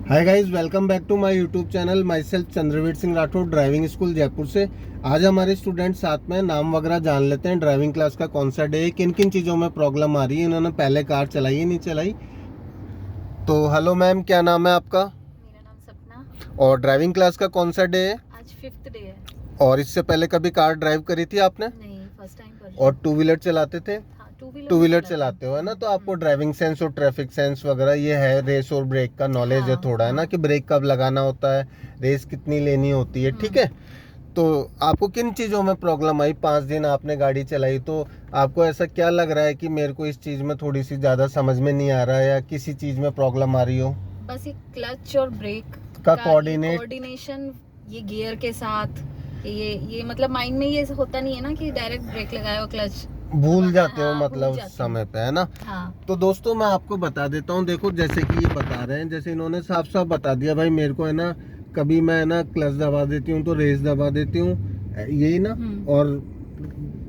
Hi guys, welcome back to my YouTube channel. Myself Chandraveer Singh Rathore, driving school Jaipur से। आज हमारे student साथ में नाम वगैरह जान लेते हैं। ड्राइविंग क्लास का कौन सा डे है, किन किन चीज़ों में प्रॉब्लम आ रही है, इन्होंने पहले कार चलाई है नहीं चलाई। तो हेलो मैम, क्या नाम है आपका? मेरा नाम सपना। और ड्राइविंग क्लास का कौन सा डे है? आज 5th डे है। और इससे पहले कभी कार ड्राइव करी थी आपने? नहीं, फर्स्ट टाइम कर रही और हूँ। टू व्हीलर चलाते थे? हाँ, टू व्हीलर चलाते हो है ना, तो आपको ड्राइविंग सेंस और ट्रैफिक सेंस वगैरह ये है, रेस और ब्रेक का नॉलेज है हाँ, थोड़ा, है ना, हाँ। कि ब्रेक कब लगाना होता है, रेस कितनी लेनी होती है। ठीक है, तो आपको किन चीज़ों में प्रॉब्लम आई? 5 दिन आपने गाड़ी चलाई, तो आपको ऐसा क्या लग रहा है कि मेरे को इस चीज़ में थोड़ी सी ज़्यादा समझ में नहीं आ रहा है, या किसी चीज़ में प्रॉब्लम आ रही हो? बस ये क्लच और ब्रेक का कोऑर्डिनेशन, ये गियर के साथ, ये मतलब माइंड में ये होता नहीं है ना कि डायरेक्ट ब्रेक लगाए क्लच भूल जाते हो, हाँ, भूल मतलब जाती हूँ। समय पे, है ना। हाँ, तो दोस्तों मैं आपको बता देता हूँ, देखो जैसे कि ये बता रहे हैं, जैसे इन्होंने साफ साफ बता दिया भाई मेरे को, है ना, कभी मैं ना क्लच दबा देती हूँ तो रेस दबा देती हूँ, यही ना। और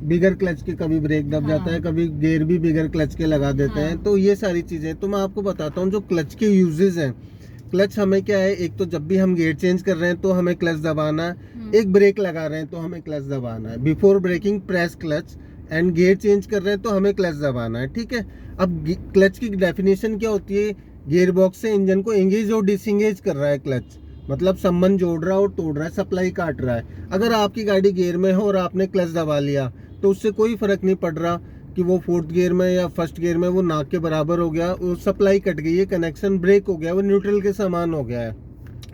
बिगर क्लच के कभी ब्रेक दब जाता है, कभी गियर भी बिगर क्लच के लगा देते हैं। तो ये सारी चीजें तो मैं आपको बताता हूँ। जो क्लच के यूजेस हैं, क्लच हमें क्या है, एक तो जब भी हम गियर चेंज कर रहे हैं तो हमें क्लच दबाना है, एक ब्रेक लगा रहे हैं तो हमें क्लच दबाना है, before braking press clutch, and gear change कर रहे हैं तो हमें क्लच दबाना है। ठीक है, अब क्लच की डेफिनेशन क्या होती है? गियर बॉक्स से इंजन को एंगेज और डिसएंगेज कर रहा है क्लच, मतलब संबंध जोड़ रहा है और तोड़ रहा है, सप्लाई काट रहा है। अगर आपकी गाड़ी गियर में हो और आपने क्लच दबा लिया तो उससे कोई फर्क नहीं पड़ रहा कि वो 4th गियर में या फर्स्ट गियर में वो नाक के बराबर हो गया, वो सप्लाई कट गई है, कनेक्शन ब्रेक हो गया, वो न्यूट्रल के समान हो गया है।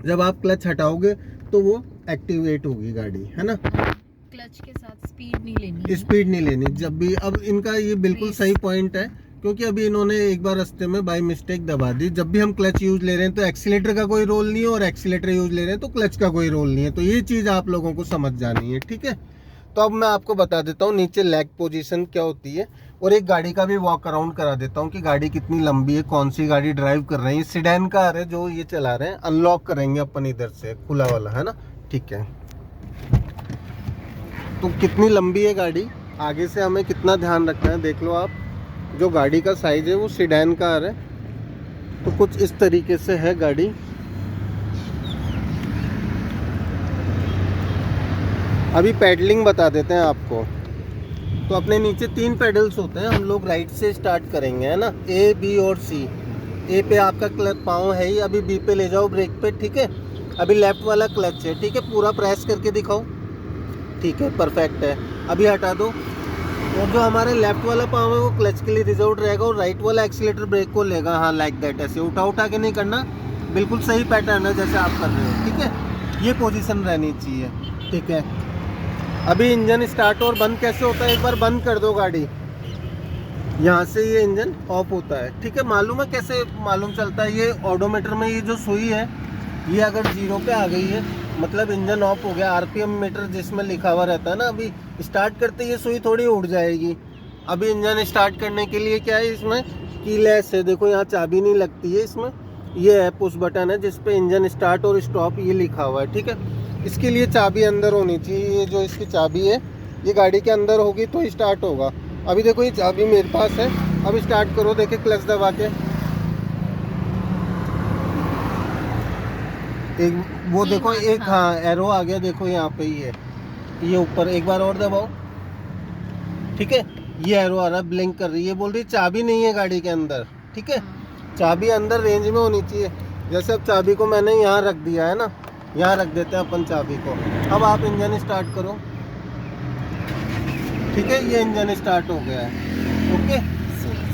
जब आप क्लच हटाओगे तो वो एक्टिवेट होगी गाड़ी, है ना। क्लच के साथ स्पीड नहीं लेनी, स्पीड नहीं लेनी जब भी। अब इनका ये बिल्कुल सही पॉइंट है, क्योंकि अभी इन्होंने एक बार रास्ते में बाय मिस्टेक दबा दी। जब भी हम क्लच यूज ले रहे हैं तो एक्सीलेटर का कोई रोल नहीं है, और एक्सीलेटर यूज ले रहे हैं तो क्लच का कोई रोल नहीं है। तो ये चीज़ आप लोगों को समझ जानी है, ठीक है। तो अब मैं आपको बता देता हूँ नीचे लेग पोजीशन क्या होती है, और एक गाड़ी का भी वॉक अराउंड करा देता हूँ कि गाड़ी कितनी लंबी है, कौन सी गाड़ी ड्राइव कर रहे हैं। सिडैन कार है जो ये चला रहे हैं, अनलॉक करेंगे अपन इधर से खुला वाला, है ना। ठीक है, तो कितनी लंबी है गाड़ी, आगे से हमें कितना ध्यान रखना है देख लो आप। जो गाड़ी का साइज है वो सिडैन कार है, तो कुछ इस तरीके से है गाड़ी। अभी पेडलिंग बता देते हैं आपको। तो अपने नीचे 3 पेडल्स होते हैं, हम लोग राइट से स्टार्ट करेंगे, है ना, ए बी और सी। ए पे आपका क्लच पाँव है ही, अभी बी पे ले जाओ ब्रेक पे, ठीक है। अभी लेफ्ट वाला क्लच है, ठीक है, पूरा प्रेस करके दिखाओ, ठीक है, परफेक्ट है। अभी हटा दो, और जो हमारे लेफ्ट वाला पाँव है वो क्लच के लिए रिजर्व रहेगा, और राइट वाला एक्सीलेटर ब्रेक को लेगा। हाँ, लाइक दैट, ऐसे उठा उठा के नहीं करना, बिल्कुल सही पैटर्न है जैसे आप कर रहे हो, ठीक है। ये पोजीशन रहनी चाहिए, ठीक है। अभी इंजन स्टार्ट और बंद कैसे होता है, एक बार बंद कर दो गाड़ी, यहाँ से ये इंजन ऑफ होता है, ठीक है। मालूम है कैसे मालूम चलता है? ये ऑडोमीटर में ये जो सुई है, ये अगर 0 पे आ गई है मतलब इंजन ऑफ हो गया। आरपीएम मीटर जिसमें लिखा हुआ रहता है ना, अभी स्टार्ट करते ये सुई थोड़ी उड़ जाएगी। अभी इंजन स्टार्ट करने के लिए क्या है, इसमें कीलेस है, देखो यहाँ चाबी नहीं लगती है इसमें, ये है पुश बटन है जिसपे इंजन स्टार्ट और स्टॉप ये लिखा हुआ है, ठीक है। इसके लिए चाबी अंदर होनी चाहिए, ये जो इसकी चाबी है ये गाड़ी के अंदर होगी तो स्टार्ट होगा। अभी देखो ये चाबी मेरे पास है, अब स्टार्ट करो, देखे क्लच दबा के, एक वो देखो, एक हाँ एरो आ गया, देखो यहाँ पे ही है, ये ऊपर, एक बार और दबाओ, ठीक है। ये एरो आ रहा है, ब्लिंक कर रही है, बोल रही चाबी नहीं है गाड़ी के अंदर, ठीक है। चाबी अंदर रेंज में होनी चाहिए। जैसे अब चाबी को मैंने यहाँ रख दिया है ना, यहाँ रख देते हैं अपन चाबी को। अब आप इंजन स्टार्ट करो, ठीक है, ये इंजन स्टार्ट हो गया है, ओके।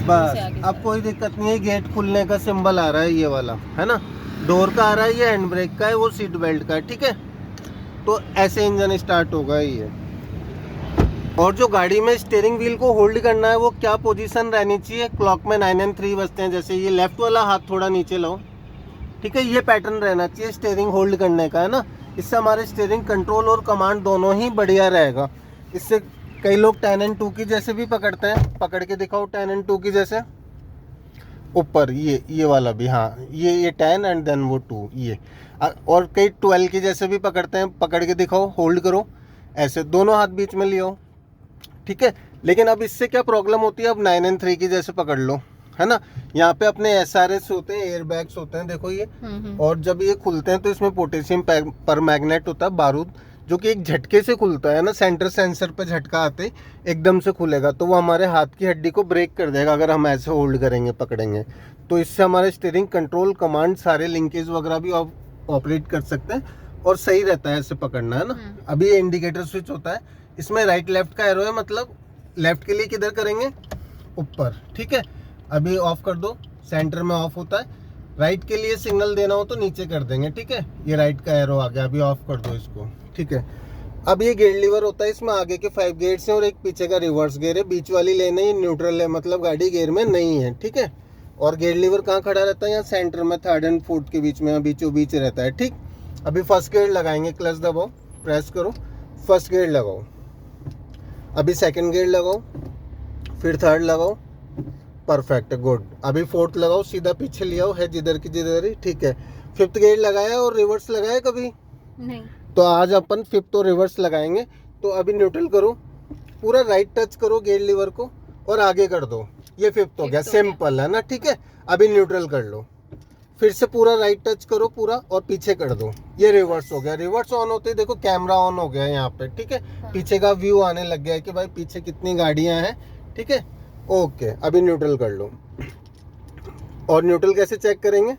बस अब कोई दिक्कत नहीं है, गेट खुलने का सिंबल आ रहा है ये वाला, है ना, डोर का आ रहा है, ये हैंड ब्रेक का है, वो सीट बेल्ट का है, ठीक है। तो ऐसे इंजन स्टार्ट होगा ये। और जो गाड़ी में स्टीयरिंग व्हील को होल्ड करना है वो क्या पोजीशन रहनी चाहिए? क्लॉक में 9 and 3 बजते हैं, जैसे ये लेफ्ट वाला हाथ थोड़ा नीचे लाओ, ठीक है। ये पैटर्न रहना चाहिए स्टीयरिंग होल्ड करने का, है ना। इससे हमारे स्टीयरिंग कंट्रोल और कमांड दोनों ही बढ़िया रहेगा। इससे कई लोग 10 and 2 की जैसे भी पकड़ते हैं, पकड़ के दिखाओ 10 and 2 की जैसे, ऊपर ये वाला भी, हाँ ये 10 एंड देन वो 2, ये। और कई 12 की जैसे भी पकड़ते हैं, पकड़ के दिखाओ, होल्ड करो, ऐसे दोनों हाथ बीच में लियो, ठीक है। लेकिन अब इससे क्या प्रॉब्लम होती है, अब 9 and 3 की जैसे पकड़ लो, है ना। यहाँ पे अपने SRS होते हैं, एयर बैग्स होते हैं, देखो ये। और जब ये खुलते हैं तो इसमें पोटेशियम पर मैग्नेट होता है, बारूद, जो कि एक झटके से खुलता है ना, सेंटर सेंसर पे झटका आते ही एकदम से खुलेगा, तो वो हमारे हाथ की हड्डी को ब्रेक कर देगा अगर हम ऐसे होल्ड करेंगे, पकड़ेंगे। तो इससे हमारे स्टीयरिंग कंट्रोल कमांड सारे लिंकेज वगैरह भी ऑपरेट कर सकते हैं और सही रहता है ऐसे पकड़ना, है ना। अभी ये इंडिकेटर स्विच होता है, इसमें राइट लेफ्ट का एरो है, मतलब लेफ्ट के लिए किधर करेंगे, ऊपर, ठीक है। अभी ऑफ कर दो, सेंटर में ऑफ होता है। राइट के लिए सिग्नल देना हो तो नीचे कर देंगे, ठीक है। ये राइट का एरो आ गया, अभी ऑफ कर दो इसको, ठीक है। अब ये गेयर लीवर होता है, इसमें आगे के 5 गेयर्स हैं और एक पीछे का रिवर्स गेयर है। बीच वाली लेन है, ये न्यूट्रल है, मतलब गाड़ी गेयर में नहीं है, ठीक है। और गेयर लीवर कहाँ खड़ा रहता है, यहाँ सेंटर में, 3rd एंड 4th के बीच में, बीचों बीच रहता है, ठीक। अभी फर्स्ट गेयर लगाएंगे, क्लच दबाओ, प्रेस करो, फर्स्ट गेयर लगाओ। अभी सेकंड गेयर लगाओ, फिर 3rd लगाओ, परफेक्ट है, गुड। अभी 4th लगाओ, सीधा पीछे ले आओ, है जिधर की जिधर ही, ठीक है। 5th गेयर लगाया और रिवर्स लगाया कभी नहीं, तो आज अपन 5th और रिवर्स लगाएंगे। तो अभी न्यूट्रल करो, पूरा राइट टच करो गेयर लीवर को और आगे कर दो, ये 5th हो गया, सिंपल है ना, ठीक है। अभी न्यूट्रल कर लो, फिर से पूरा राइट टच करो पूरा और पीछे कर दो, ये रिवर्स हो गया। रिवर्स ऑन होते ही देखो कैमरा ऑन हो गया यहाँ पे, ठीक है। पीछे का व्यू आने लग गया है कि भाई पीछे कितनी गाड़ियाँ हैं, ठीक है। ओके, अभी न्यूट्रल कर लो। और न्यूट्रल कैसे चेक करेंगे,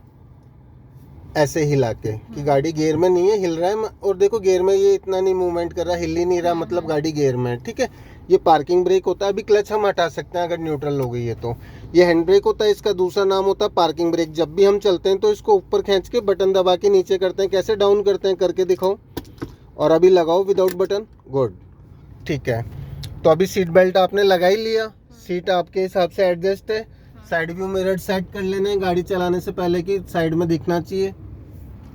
ऐसे हिला के कि गाड़ी गियर में नहीं है, हिल रहा है। और देखो गियर में ये इतना नहीं मूवमेंट कर रहा, हिल ही नहीं रहा, मतलब गाड़ी गियर में है, ठीक है। ये पार्किंग ब्रेक होता है। अभी क्लच हम हटा सकते हैं अगर न्यूट्रल हो गई है तो। ये हैंड ब्रेक होता है, इसका दूसरा नाम होता है पार्किंग ब्रेक। जब भी हम चलते हैं तो इसको ऊपर खींच के बटन दबा के नीचे करते हैं। कैसे डाउन करते हैं करके दिखाओ, और अभी लगाओ विदाउट बटन, गुड, ठीक है। तो अभी सीट बेल्ट आपने लगा ही लिया, सीट आपके हिसाब से एडजस्ट है। साइड व्यू मिरर सेट कर लेने गाड़ी चलाने से पहले कि साइड में दिखना चाहिए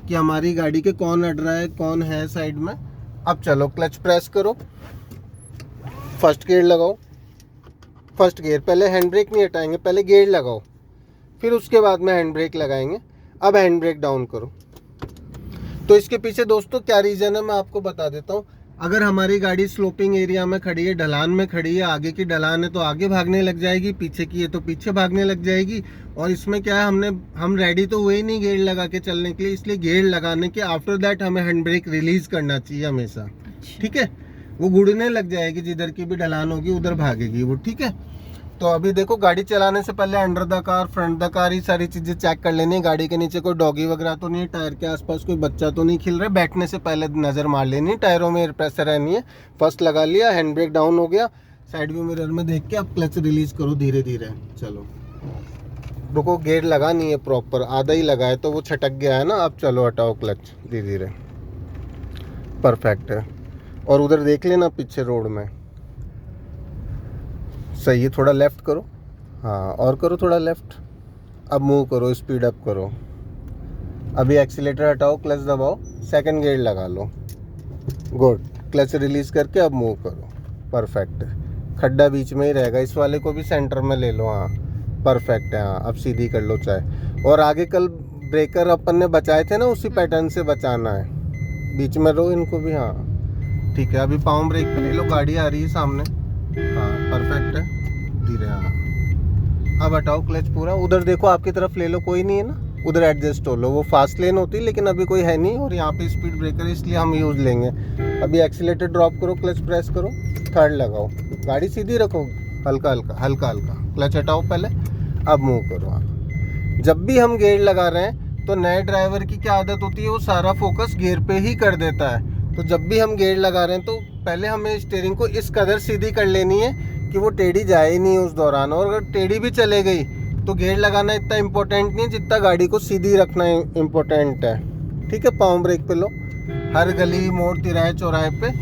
कि हमारी गाड़ी के कौन अड़ रहा है, कौन है साइड में। अब चलो क्लच प्रेस करो, फर्स्ट गियर लगाओ। फर्स्ट गियर, पहले हैंड ब्रेक नहीं हटाएंगे, पहले गियर लगाओ, फिर उसके बाद में हैंड ब्रेक लगाएंगे। अब हैंड ब्रेक डाउन करो। तो इसके पीछे दोस्तों क्या रीज़न है मैं आपको बता देता हूँ। अगर हमारी गाड़ी स्लोपिंग एरिया में खड़ी है, ढलान में खड़ी है, आगे की ढलान है तो आगे भागने लग जाएगी, पीछे की है तो पीछे भागने लग जाएगी। और इसमें क्या है, हम रेडी तो हुए ही नहीं गियर लगा के चलने के लिए, इसलिए गियर लगाने के आफ्टर दैट हमें हैंड ब्रेक रिलीज करना चाहिए हमेशा, ठीक है। वो गुड़ने लग जाएगी, जिधर की भी ढलान होगी उधर भागेगी वो, ठीक है। तो अभी देखो गाड़ी चलाने से पहले under the car, front the car, ये सारी चीज़ें चेक कर लेनी है। गाड़ी के नीचे कोई डॉगी वगैरह तो नहीं है, टायर के आसपास कोई बच्चा तो नहीं खेल रहा है। बैठने से पहले नज़र मार लेनी है, टायरों में एयर प्रेशर है नहीं है। फर्स्ट लगा लिया, हैंड ब्रेक डाउन हो गया। साइड व्यू मिरर में देख के अब क्लच रिलीज करो धीरे धीरे। चलो रुको, गेयर लगा नहीं है प्रॉपर, आधा ही लगा है तो वो छटक गया है ना। अब चलो हटाओ क्लच धीरे धीरे, परफेक्ट है। और उधर देख लेना पीछे रोड में, सही है। थोड़ा लेफ्ट करो, हाँ और करो थोड़ा लेफ्ट। अब मूव करो, स्पीड अप करो। अभी एक्सीलेटर हटाओ, क्लच दबाओ, सेकंड गियर लगा लो, गुड। क्लच रिलीज करके अब मूव करो, परफेक्ट। खड्डा बीच में ही रहेगा, इस वाले को भी सेंटर में ले लो, हाँ परफेक्ट है। हाँ अब सीधी कर लो चाहे। और आगे कल ब्रेकर अपन ने बचाए थे ना, उसी पैटर्न से बचाना है, बीच में रो इनको भी, हाँ ठीक है। अभी पाँव ब्रेक पे ले लो, गाड़ी आ रही है सामने, हाँ परफेक्ट है, धीरे। हाँ अब हटाओ क्लच पूरा। उधर देखो आपकी तरफ ले लो, कोई नहीं है ना, उधर एडजस्ट हो लो। वो फास्ट लेन होती है लेकिन अभी कोई है नहीं, और यहाँ पे स्पीड ब्रेकर है इसलिए हम यूज़ लेंगे। अभी एक्सीलेटर ड्रॉप करो, क्लच प्रेस करो, थर्ड लगाओ, गाड़ी सीधी रखो, हल्का हल्का हल्का हल्का, क्लच हटाओ पहले, अब मूव करो। हाँ जब भी हम गियर लगा रहे हैं तो नए ड्राइवर की क्या आदत होती है, वो सारा फोकस गियर पे ही कर देता है। तो जब भी हम गियर लगा रहे हैं तो पहले हमें स्टीयरिंग को इस कदर सीधी कर लेनी है कि वो टेढ़ी जाए ही नहीं उस दौरान। और अगर टेढ़ी भी चले गई तो गियर लगाना इतना इम्पोर्टेंट नहीं है जितना गाड़ी को सीधी रखना इम्पोर्टेंट है, ठीक है। पाँव ब्रेक पे लो, हर गली मोड़ तिराहे चौराहे पे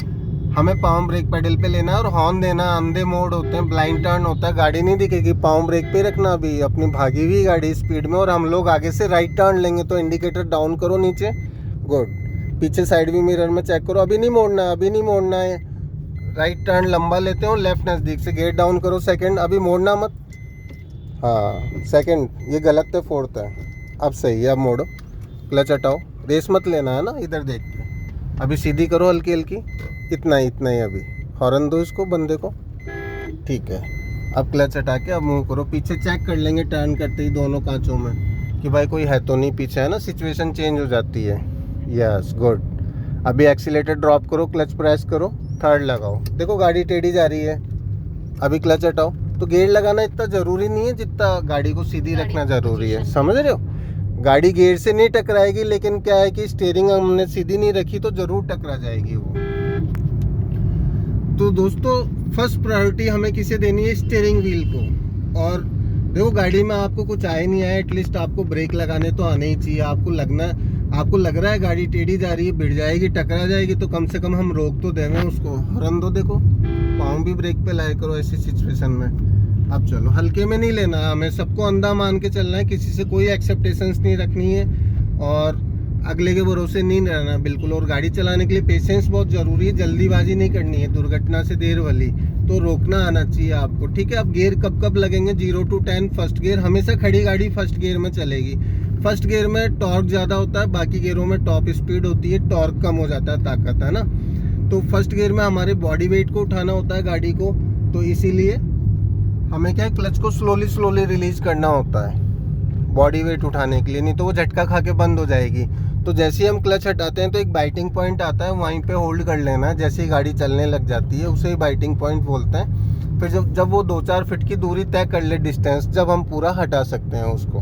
हमें पाँव ब्रेक पेडल पे लेना है और हॉर्न देना। अंधे मोड़ होते हैं, ब्लाइंड टर्न होता है, गाड़ी नहीं दिखेगी, पाँव ब्रेक पे रखना। अभी अपनी भागी हुई गाड़ी स्पीड में और हम लोग आगे से राइट टर्न लेंगे तो इंडिकेटर डाउन करो नीचे, गुड। पीछे साइड व्यू मिरर में चेक करो, अभी नहीं मोड़ना है, अभी नहीं मोड़ना है। राइट टर्न लंबा लेते हो, लेफ्ट नज़दीक से, गेयर डाउन करो सेकंड, अभी मोड़ना मत, हाँ सेकंड, ये गलत है, फोर्थ है, अब सही है। अब मोड़ो, क्लच हटाओ, रेस मत लेना है ना, इधर देख के। अभी सीधी करो हल्की हल्की, इतना ही अभी। हॉर्न दो इसको बंदे को, ठीक है। अब क्लच हटा के अब मूव करो, पीछे चेक कर लेंगे टर्न करते ही दोनों कांचों में कि भाई कोई है तो नहीं पीछे, है ना, सिचुएशन चेंज हो जाती है। Yes good. अभी एक्सीलेटर ड्रॉप करो, क्लच प्रेस करो, थर्ड लगाओ, देखो गाड़ी टेढ़ी जा रही है। अभी क्लच हटाओ। तो गियर लगाना इतना ज़रूरी नहीं है जितना गाड़ी को सीधी रखना ज़रूरी है, समझ रहे हो। गाड़ी गियर से नहीं टकराएगी, लेकिन क्या है कि स्टीयरिंग हमने सीधी नहीं रखी तो ज़रूर टकरा जाएगी वो। तो दोस्तों फर्स्ट प्रायोरिटी हमें किसे देनी है, स्टीयरिंग व्हील को। और देखो गाड़ी में आपको कुछ आए नहीं आए, एटलीस्ट आपको ब्रेक लगाने तो आने ही चाहिए। आपको लग रहा है गाड़ी टेढ़ी जा रही है, भिड़ जाएगी, टकरा जाएगी, तो कम से कम हम रोक तो देंगे उसको। हॉर्न दो, देखो पाँव भी ब्रेक पे लाया करो ऐसी सिचुएशन में। अब चलो, हल्के में नहीं लेना है हमें, सबको अंधा मान के चलना है, किसी से कोई एक्सेप्टेशंस नहीं रखनी है और अगले के भरोसे नहीं रहना बिल्कुल। और गाड़ी चलाने के लिए पेशेंस बहुत ज़रूरी है, जल्दीबाजी नहीं करनी है, दुर्घटना से देर वाली। तो रोकना आना चाहिए आपको, ठीक है। अब गियर कब कब लगेंगे, 0 to 10 फर्स्ट गियर। हमेशा खड़ी गाड़ी फर्स्ट गियर में चलेगी। फर्स्ट गियर में टॉर्क ज़्यादा होता है, बाकी गियरों में टॉप स्पीड होती है, टॉर्क कम हो जाता है, ताकत, है ना। तो फर्स्ट गियर में हमारे बॉडी वेट को उठाना होता है गाड़ी को, तो इसीलिए हमें क्या है, क्लच को स्लोली रिलीज करना होता है बॉडी वेट उठाने के लिए, नहीं तो वो झटका खा के बंद हो जाएगी। तो जैसे ही हम क्लच हटाते हैं तो एक बाइटिंग पॉइंट आता है, वहीं पे होल्ड कर लेना है। जैसे ही गाड़ी चलने लग जाती है उसे ही बाइटिंग पॉइंट बोलते हैं। फिर जब वो 2-4 फीट की दूरी तय कर ले डिस्टेंस, जब हम पूरा हटा सकते हैं उसको।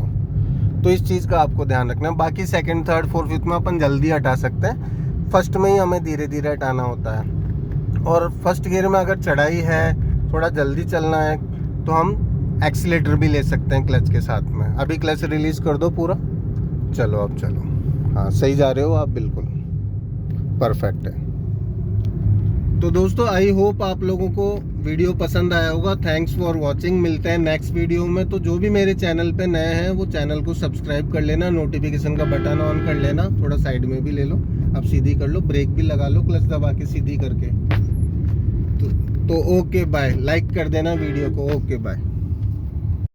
तो इस चीज़ का आपको ध्यान रखना है। बाकी सेकंड, थर्ड, फोर्थ, फिफ्थ में अपन जल्दी हटा सकते हैं, फर्स्ट में ही हमें धीरे धीरे हटाना होता है। और फर्स्ट गियर में अगर चढ़ाई है, थोड़ा जल्दी चलना है, तो हम एक्सीलेटर भी ले सकते हैं क्लच के साथ में। अभी क्लच रिलीज कर दो पूरा, चलो अब चलो, हाँ सही जा रहे हो आप, बिल्कुल परफेक्ट है। तो दोस्तों आई होप आप लोगों को वीडियो पसंद आया होगा। थैंक्स फॉर वॉचिंग, मिलते हैं नेक्स्ट वीडियो में। तो जो भी मेरे चैनल पे नए हैं वो चैनल को सब्सक्राइब कर लेना, नोटिफिकेशन का बटन ऑन कर लेना, थोड़ा साइड में भी ले लो, अब सीधी कर लो, ब्रेक भी लगा लो क्लच दबा के सीधी करके। तो ओके बाय, लाइक कर देना वीडियो को, ओके बाय।